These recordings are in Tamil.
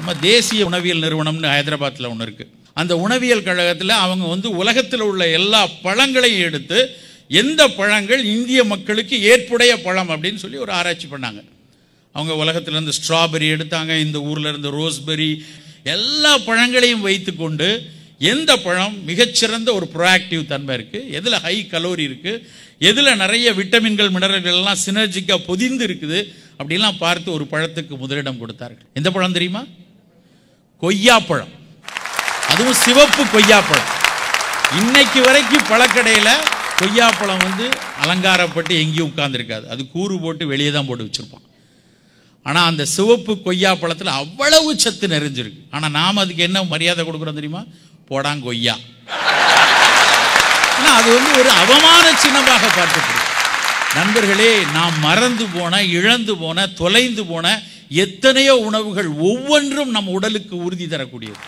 நம்ம தேசிய உணவியல் நிறுவனம்னு ஹைதராபாத்தில் ஒன்று இருக்குது. அந்த உணவியல் கழகத்தில் அவங்க வந்து உலகத்தில் உள்ள எல்லா பழங்களையும் எடுத்து எந்த பழங்கள் இந்திய மக்களுக்கு ஏற்புடைய பழம் அப்படின்னு சொல்லி ஒரு ஆராய்ச்சி பண்ணாங்க. அவங்க உலகத்திலேருந்து ஸ்ட்ராபெரி எடுத்தாங்க, இந்த ஊரில் இருந்து ரோஸ்பெரி, எல்லா பழங்களையும் வைத்து கொண்டு எந்த பழம் மிகச்சிறந்த ஒரு ப்ரோஆக்டிவ் தன்மை இருக்குது, எதில் ஹை கலோரி இருக்குது, எதில் நிறைய விட்டமின்கள் மினரல்கள் எல்லாம் சினர்ஜிக்காக பொதிந்து இருக்குது அப்படிலாம் பார்த்து ஒரு பழத்துக்கு முதலிடம் கொடுத்தார்கள். எந்த பழம் தெரியுமா? கொய்யாப்பழம். அதுவும் சிவப்பு கொய்யாப்பழம். இன்னைக்கு வரைக்கும் பழக்கடையில் கொய்யாப்பழம் வந்து அலங்காரப்பட்டு எங்கேயும் உட்கார்ந்துருக்காது, அது கூறு போட்டு வெளியே தான் போட்டு வச்சுருப்பான். ஆனால் அந்த சிவப்பு கொய்யாப்பழத்தில் அவ்வளவு சத்து நிறைஞ்சிருக்கு. ஆனால் நாம் அதுக்கு என்ன மரியாதை கொடுக்குறோம் தெரியுமா? போடாங்கொய்யா. ஆனால் அது வந்து ஒரு அவமான சின்னமாக பார்க்கப்படுது. நண்பர்களே, நாம் மறந்து போன, இழந்து போன, தொலைந்து போன எத்தனையோ உணவுகள் ஒவ்வொன்றும் நம் உடலுக்கு உறுதி தரக்கூடியது.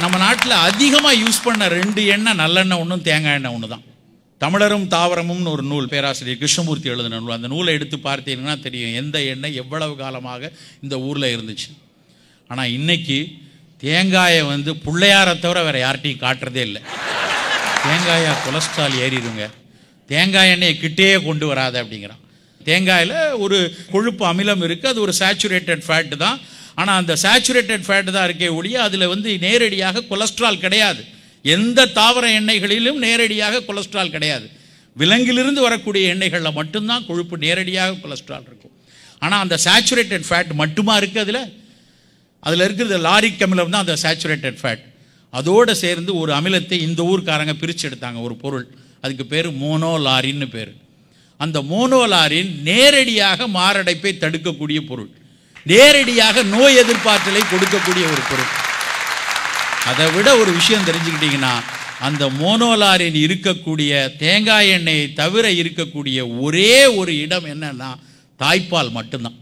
நம்ம நாட்டில் அதிகமாக யூஸ் பண்ண 2 எண்ணெய் நல்லெண்ணெய் ஒன்றும் தேங்காய் எண்ணெய் ஒன்று தான். தமிழரும் தாவரமும்னு ஒரு நூல் பேராசிரியர் கிருஷ்ணமூர்த்தி எழுதின நூல். அந்த நூலை எடுத்து பார்த்தீங்கன்னா தெரியும் எந்த எண்ணெய் எவ்வளவு காலமாக இந்த ஊரில் இருந்துச்சு. ஆனால் இன்னைக்கு தேங்காயை வந்து பிள்ளையாரை தவிர வேறு யார்கிட்டையும் காட்டுறதே இல்லை. தேங்காயா கொலஸ்ட்ரால் ஏறிடுங்க, தேங்காய் எண்ணெயை கிட்டேயே கொண்டு வராது அப்படிங்கிறான். தேங்காயில் ஒரு கொழுப்பு அமிலம் இருக்குது, அது ஒரு சேச்சுரேட்டட் ஃபேட்டு தான். ஆனால் அந்த சேச்சுரேட்டட் ஃபேட்டு தான் இருக்கே ஒழிய அதில் வந்து நேரடியாக கொலஸ்ட்ரால் கிடையாது. எந்த தாவர எண்ணெய்களிலும் நேரடியாக கொலஸ்ட்ரால் கிடையாது. விலங்கிலிருந்து வரக்கூடிய எண்ணெய்களில் மட்டும்தான் கொழுப்பு நேரடியாக கொலஸ்ட்ரால் இருக்கும். ஆனால் அந்த சேச்சுரேட்டட் ஃபேட் மட்டுமா இருக்குது. அதில் இருக்கிறது லாரிக் அமிலம் தான் அந்த சேச்சுரேட்டட் ஃபேட். அதோடு சேர்ந்து ஒரு அமிலத்தை இந்த ஊர்க்காரங்க பிரித்து எடுத்தாங்க, ஒரு பொருள். அதுக்கு பேர் மோனோலாரின்னு பேர். அந்த மோனோலாரின் நேரடியாக மாரடைப்பை தடுக்கக்கூடிய பொருள், நேரடியாக நோய் எதிர்ப்பாற்றலை கொடுக்கக்கூடிய ஒரு பொருள். அதை விட ஒரு விஷயம் தெரிஞ்சுக்கிட்டீங்கன்னா, அந்த மோனோலாரின் இருக்கக்கூடிய தேங்காய் எண்ணெயை தவிர இருக்கக்கூடிய ஒரே ஒரு இடம் என்னன்னா தாய்ப்பால் மட்டும்தான்.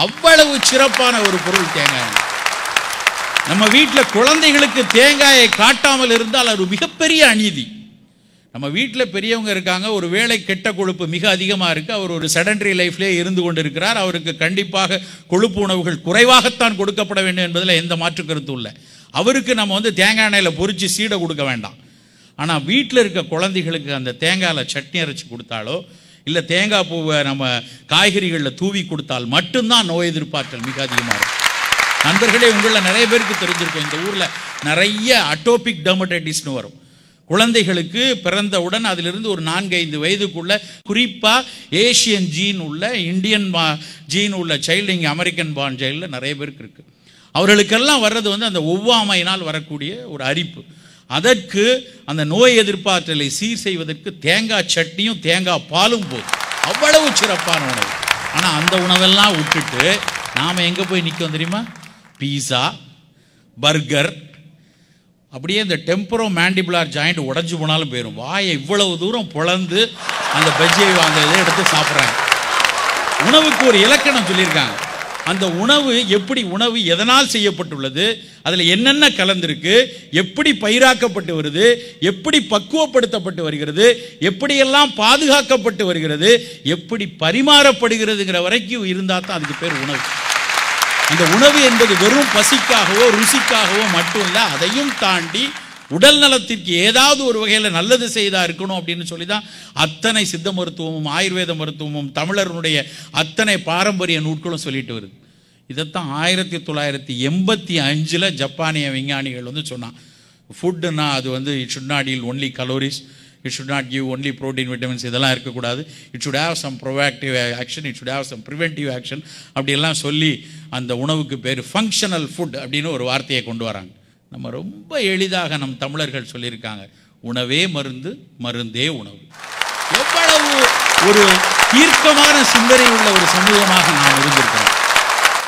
அவ்வளவு சிறப்பான ஒரு பொருள் தேங்காய் எண்ணெய். நம்ம வீட்டில் குழந்தைகளுக்கு தேங்காயை காட்டாமல் இருந்தால் அது மிகப்பெரிய அநீதி. நம்ம வீட்டில் பெரியவங்க இருக்காங்க, ஒரு வேளை கெட்ட கொழுப்பு மிக அதிகமாக இருக்குது, அவர் ஒரு செடன்டரி லைஃப்லேயே இருந்து கொண்டு இருக்கிறார், அவருக்கு கண்டிப்பாக கொழுப்பு உணவுகள் குறைவாகத்தான் கொடுக்கப்பட வேண்டும் என்பதில் எந்த மாற்று கருத்தும் இல்லை. அவருக்கு நம்ம வந்து தேங்காய் எண்ணெயில் பொரித்து சீடை கொடுக்க வேண்டாம். ஆனால் வீட்டில் இருக்க குழந்தைகளுக்கு அந்த தேங்காயில் சட்னி அரைச்சி கொடுத்தாலோ இல்லை தேங்காய் பூவை நம்ம காய்கறிகளில் தூவி கொடுத்தால் மட்டும்தான் நோய் எதிர்ப்பாற்றல் மிக அதிகமாக இருக்கும். நண்பர்களே, உங்களில் நிறைய பேருக்கு தெரிஞ்சிருக்கும், இந்த ஊரில் நிறைய அட்டோபிக் டெர்மடைட்டிஸ்னு வரும். குழந்தைகளுக்கு பிறந்தவுடன் அதிலிருந்து ஒரு 4-5 வயதுக்குள்ள குறிப்பாக ஏஷியன் ஜீன் உள்ள, இந்தியன் ஜீன் உள்ள சைல்டு இங்கே அமெரிக்கன் பார்ன் சைல்டில் நிறைய பேருக்கு இருக்குது. அவர்களுக்கெல்லாம் வர்றது வந்து அந்த ஒவ்வாமையினால் வரக்கூடிய ஒரு அரிப்பு. அதற்கு அந்த நோய் எதிர்ப்பாற்றலை சீர் செய்வதற்கு தேங்காய் சட்னியும் தேங்காய் பாலும் போதும். அவ்வளவு சிறப்பான உணவு. ஆனால் அந்த உணவெல்லாம் விட்டுட்டு நாம் எங்கே போய் நிற்கும் தெரியுமா? பீஸா, பர்கர், அப்படியே இந்த டெம்பரோ மேண்டிபுலார் ஜாயிண்ட் உடஞ்சி போனாலும் போயிடும். வாயை இவ்வளவு தூரம் பொளந்து அந்த பஜ்ஜியை அந்த இதை எடுத்து சாப்பிட்றாங்க. உணவுக்கு ஒரு இலக்கணம் சொல்லியிருக்காங்க. அந்த உணவு எப்படி, உணவு எதனால் செய்யப்பட்டுள்ளது, அதில் என்னென்ன கலந்திருக்கு, எப்படி பயிராக்கப்பட்டு வருது, எப்படி பக்குவப்படுத்தப்பட்டு வருகிறது, எப்படியெல்லாம் பாதுகாக்கப்பட்டு வருகிறது, எப்படி பரிமாறப்படுகிறதுங்கிற வரைக்கும் இருந்தால் தான் அதுக்கு பேர் உணவு. அந்த உணவு என்பது வெறும் பசிக்காகவோ ருசிக்காகவோ மட்டும் இல்லை, அதையும் தாண்டி உடல் நலத்திற்கு ஏதாவது ஒரு வகையில் நல்லது செய்தா இருக்கணும் அப்படின்னு சொல்லி தான் அத்தனை சித்த மருத்துவமும் ஆயுர்வேத மருத்துவமும் தமிழர்களுடைய அத்தனை பாரம்பரிய நூட்களும் சொல்லிட்டு வருது. இதைத்தான் 1985 ஜப்பானிய விஞ்ஞானிகள் வந்து சொன்னான். ஃபுட்டுன்னா அது வந்து it should not yield only calories, it should not give only protein, vitamins, இதெல்லாம் இருக்கக்கூடாது. It should have some proactive action, it should have some preventive action அப்படியெல்லாம் சொல்லி அந்த உணவுக்கு பேர் ஃபங்க்ஷனல் ஃபுட் அப்படின்னு ஒரு வார்த்தையை கொண்டு வராங்க. நம்ம ரொம்ப எளிதாக நம் தமிழர்கள் சொல்லியிருக்காங்க, உணவே மருந்து, மருந்தே உணவு. எவ்வளவு ஒரு தீர்க்கமான சிந்தனை உள்ள ஒரு சமூகமாக நாம் இருந்திருக்கிறோம்.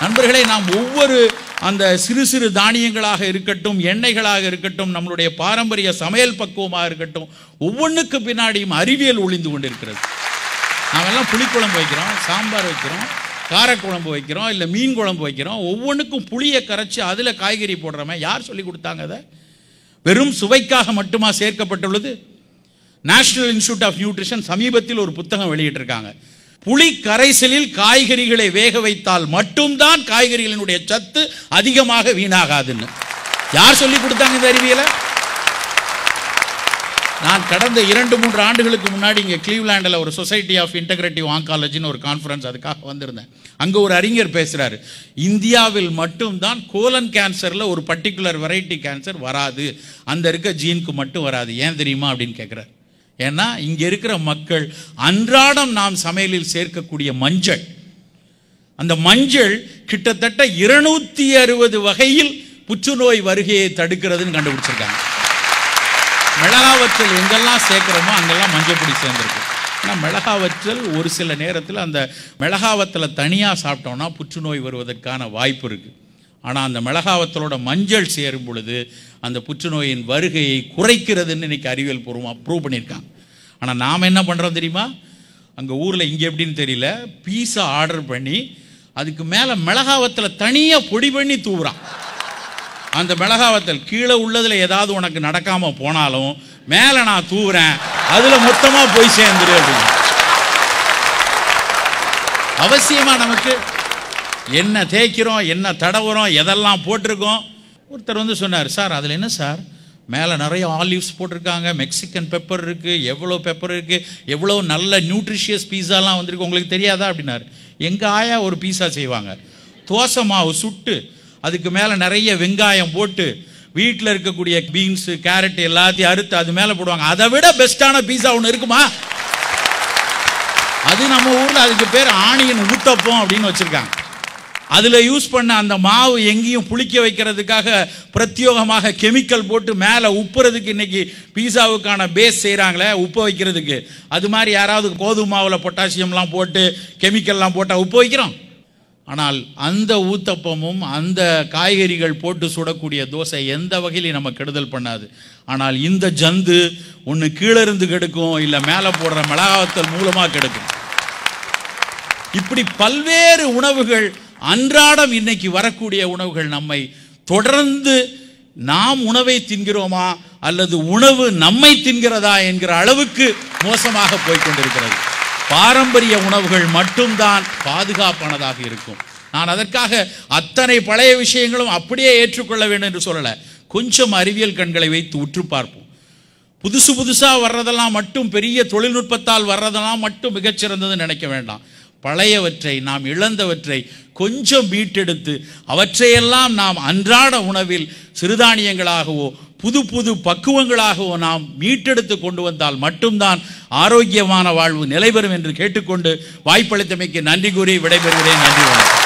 நண்பர்களே, நாம் ஒவ்வொரு அந்த சிறு சிறு தானியங்களாக இருக்கட்டும், எண்ணெய்களாக இருக்கட்டும், நம்மளுடைய பாரம்பரிய சமையல் பக்குவமாக இருக்கட்டும், ஒவ்வொன்றுக்கு பின்னாடியும் அறிவியல் ஒளிந்து கொண்டிருக்கிறது. நாமெல்லாம் புளிக்குழம்பு வைக்கிறோம், சாம்பார் வைக்கிறோம், காரக்குழம்பு வைக்கிறோம், இல்லை மீன் குழம்பு வைக்கிறோம். ஒவ்வொன்றுக்கும் புளியை கரைச்சி அதில் காய்கறி போடுறோமே, யார் சொல்லி கொடுத்தாங்க? அதை வெறும் சுவைக்காக மட்டுமா சேர்க்கப்பட்டுள்ளது? நேஷனல் இன்ஸ்டிடியூட் ஆஃப் நியூட்ரிஷன் சமீபத்தில் ஒரு புத்தகம் வெளியிட்டிருக்காங்க. புளி கரைசலில் காய்கறிகளை வேக வைத்தால் மட்டும்தான் காய்கறிகளினுடைய சத்து அதிகமாக வீணாகாதுன்னு யார் சொல்லி கொடுத்தாங்க இந்த அறிவியலை? நான் கடந்த 2-3 ஆண்டுகளுக்கு முன்னாடி இங்கே கிளீவ்லாண்டில் ஒரு சொசைட்டி ஆஃப் இன்டகிரேட்டிவ் ஆங்காலஜின்னு ஒரு கான்ஃபரன்ஸ், அதுக்காக வந்திருந்தேன். அங்கே ஒரு அறிஞர் பேசுகிறாரு, இந்தியாவில் மட்டும்தான் கோலன் கேன்சரில் ஒரு பர்டிகுலர் வெரைட்டி கேன்சர் வராது, அந்த இருக்க ஜீனுக்கு மட்டும் வராது. ஏன் தெரியுமா அப்படின்னு கேட்குறாரு. ஏன்னா இங்கே இருக்கிற மக்கள் அன்றாடம் நாம் சமையலில் சேர்க்கக்கூடிய மஞ்சள், அந்த மஞ்சள் கிட்டத்தட்ட 260 வகையில் புற்றுநோய் வருகையை தடுக்கிறதுன்னு கண்டுபிடிச்சிருக்காங்க. மிளகாவற்றல் எங்கெல்லாம் சேர்க்கிறோமோ அங்கெல்லாம் மஞ்சப்பொடி சேர்ந்துருக்கு. ஆனால் மிளகாவற்றல் ஒரு சில நேரத்தில் அந்த மிளகாவத்தில் தனியாக சாப்பிட்டோம்னா புற்றுநோய் வருவதற்கான வாய்ப்பு இருக்குது. ஆனால் அந்த மிளகாவத்தலோட மஞ்சள் சேரும் பொழுது அந்த புற்றுநோயின் வருகையை குறைக்கிறதுன்னு இன்றைக்கி அறிவியல் பூர்வமாக ப்ரூவ் பண்ணியிருக்காங்க. ஆனால் நாம் என்ன பண்ணுறோம் தெரியுமா? அங்கே ஊரில் இங்கே எப்படின்னு தெரியல, பீஸா ஆர்டர் பண்ணி அதுக்கு மேலே மிளகாவத்தில் தனியாக பொடி பண்ணி தூவுறான். அந்த மிளகாவத்தல் கீழே உள்ளதில் ஏதாவது உனக்கு நடக்காமல் போனாலும் மேலே நான் தூவுறேன், அதில் மொத்தமாக போய் சேர்ந்துரு அப்படின்னு. அவசியமாக நமக்கு என்ன தேய்க்கிறோம், என்ன தடவுறோம், எதெல்லாம் போட்டிருக்கோம். ஒருத்தர் வந்து சொன்னார், சார் அதில் என்ன சார் மேலே நிறைய ஆலிவ்ஸ் போட்டிருக்காங்க, மெக்சிகன் பெப்பர் இருக்குது, எவ்வளோ பெப்பர் இருக்குது, எவ்வளோ நல்ல நியூட்ரிஷியஸ் பீஸாலாம் வந்திருக்கு, உங்களுக்கு தெரியாதா அப்படின்னாரு. எங்கள் ஆயா ஒரு பீஸா செய்வாங்க, தோசை மாவு சுட்டு அதுக்கு மேலே நிறைய வெங்காயம் போட்டு வீட்டில் இருக்கக்கூடிய பீன்ஸு கேரட் எல்லாத்தையும் அறுத்து அது மேலே போடுவாங்க. அதை விட பெஸ்ட்டான பீஸா ஒன்று இருக்குமா? அது நம்ம ஊரில் அதுக்கு பேர் ஆனியன் ஊத்தப்பம் அப்படின்னு வச்சுருக்காங்க. அதில் யூஸ் பண்ண அந்த மாவு எங்கேயும் புளிக்க வைக்கிறதுக்காக பிரத்யோகமாக கெமிக்கல் போட்டு மேலே உப்புறதுக்கு இன்றைக்கி பீஸாவுக்கான பேஸ் செய்கிறாங்களே உப்பு வைக்கிறதுக்கு, அது மாதிரி யாராவது கோதுமை மாவில் பொட்டாசியம்லாம் போட்டு கெமிக்கல்லாம் போட்டால் உப்பு வைக்கிறோம். ஆனால் அந்த ஊத்தப்பமும் அந்த காய்கறிகள் போட்டு சுடக்கூடிய தோசை எந்த வகையிலையும் நம்ம கெடுதல் பண்ணாது. ஆனால் இந்த ஜந்து ஒன்று கீழே இருந்து கெடுக்கும், இல்லை மேலே போடுற மிளகாவத்தல் மூலமாக கெடுக்கும். இப்படி பல்வேறு உணவுகள் அன்றாடம் இன்னைக்கு வரக்கூடிய உணவுகள் நம்மை தொடர்ந்து நாம் உணவை தின்கிறோமா அல்லது உணவு நம்மை தின்கிறதா என்கிற அளவுக்கு மோசமாக போய்கொண்டிருக்கிறது. பாரம்பரிய உணவுகள் மட்டும்தான் பாதுகாப்பானதாக இருக்கும். நான் அதற்காக அத்தனை பழைய விஷயங்களும் அப்படியே ஏற்றுக்கொள்ள வேண்டும் என்று சொல்லலை. கொஞ்சம் அறிவியல் கண்களை வைத்து உற்று பார்ப்போம். புதுசாக வர்றதெல்லாம் மட்டும், பெரிய தொழில்நுட்பத்தால் வர்றதெல்லாம் மட்டும் மிகச்சிறந்தது நினைக்க வேண்டாம். பழையவற்றை, நாம் இழந்தவற்றை கொஞ்சம் மீட்டெடுத்து அவற்றையெல்லாம் நாம் அன்றாட உணவில் சிறுதானியங்களாகவோ புது பக்குவங்களாகவோ நாம் மீட்டெடுத்து கொண்டு வந்தால் மட்டும்தான் ஆரோக்கியமான வாழ்வு நிலைபெறும் என்று கேட்டுக்கொண்டு வாய்ப்பளித்தமைக்கு நன்றி கூறி விடைபெறுகிறேன். நன்றி, வணக்கம்.